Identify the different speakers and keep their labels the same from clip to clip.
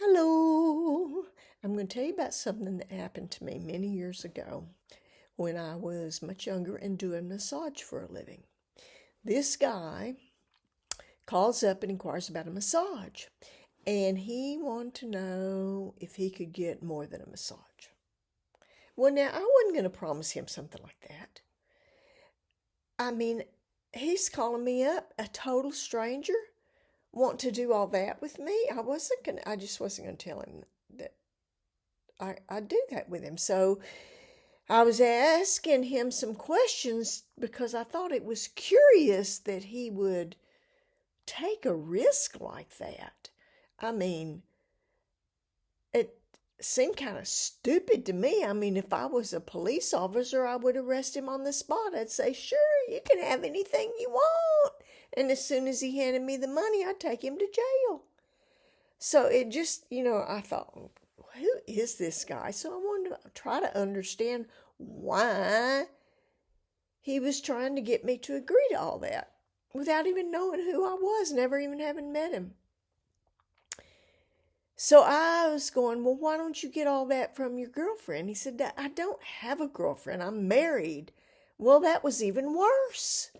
Speaker 1: Hello. I'm going to tell you about something that happened to me many years ago when I was much younger and doing massage for a living. This guy calls up and inquires about a massage, and he wanted to know if he could get more than a massage. Well, now, I wasn't going to promise him something like that. I mean, he's calling me up, a total stranger, want to do all that with me. I just wasn't going to tell him that I'd do that with him. So I was asking him some questions because I thought it was curious that he would take a risk like that. I mean, it seemed kind of stupid to me. I mean, if I was a police officer, I would arrest him on the spot. I'd say, sure, you can have anything you want. And as soon as he handed me the money, I'd take him to jail. So it just, I thought, who is this guy? So I wanted to try to understand why he was trying to get me to agree to all that without even knowing who I was, never even having met him. So I was going, well, why don't you get all that from your girlfriend? He said, I don't have a girlfriend. I'm married. Well, that was even worse.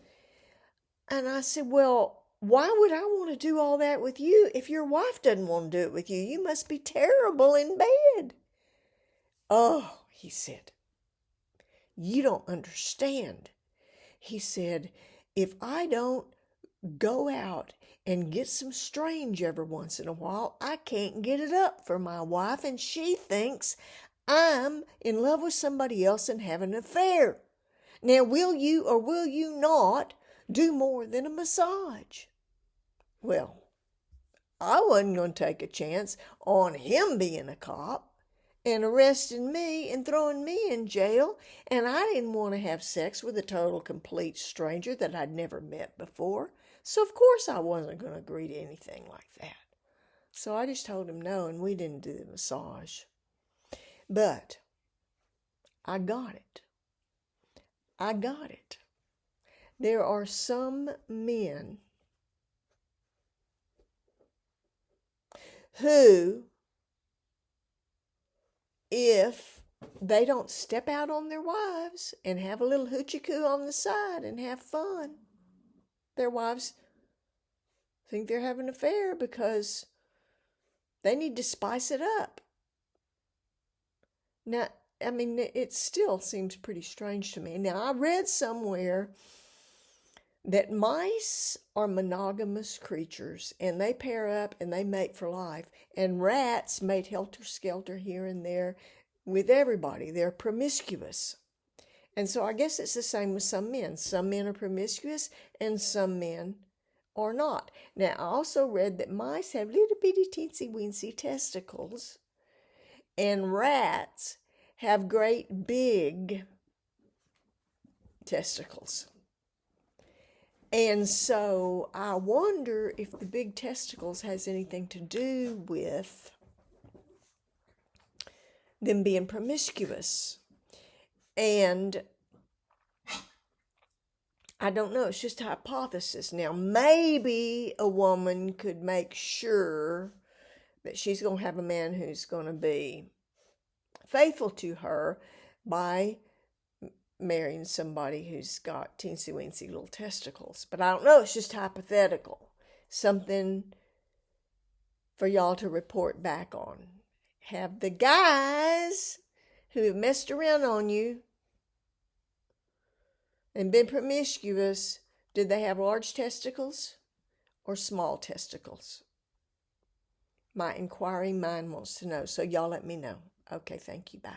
Speaker 1: And I said, well, why would I want to do all that with you if your wife doesn't want to do it with you? You must be terrible in bed. Oh, he said, you don't understand. He said, if I don't go out and get some strange every once in a while, I can't get it up for my wife, and she thinks I'm in love with somebody else and having an affair. Now, will you or will you not do more than a massage? Well, I wasn't going to take a chance on him being a cop and arresting me and throwing me in jail, and I didn't want to have sex with a total complete stranger that I'd never met before. So of course I wasn't going to agree to anything like that. So I just told him no, and we didn't do the massage. But I got it. There are some men who, if they don't step out on their wives and have a little hoochie-coo on the side and have fun, their wives think they're having an affair because they need to spice it up. Now, I mean, it still seems pretty strange to me. Now, I read somewhere that mice are monogamous creatures, and they pair up and they mate for life. And rats mate helter-skelter here and there with everybody. They're promiscuous. And so I guess it's the same with some men. Some men are promiscuous and some men are not. Now, I also read that mice have little bitty teensy-weensy testicles, and rats have great big testicles. And so I wonder if the big testicles has anything to do with them being promiscuous. And I don't know, it's just a hypothesis. Now, maybe a woman could make sure that she's going to have a man who's going to be faithful to her by marrying somebody who's got teensy-weensy little testicles. But I don't know, it's just hypothetical. Something for y'all to report back on. Have the guys who have messed around on you and been promiscuous, did they have large testicles or small testicles? My inquiring mind wants to know, so y'all let me know. Okay, thank you, bye.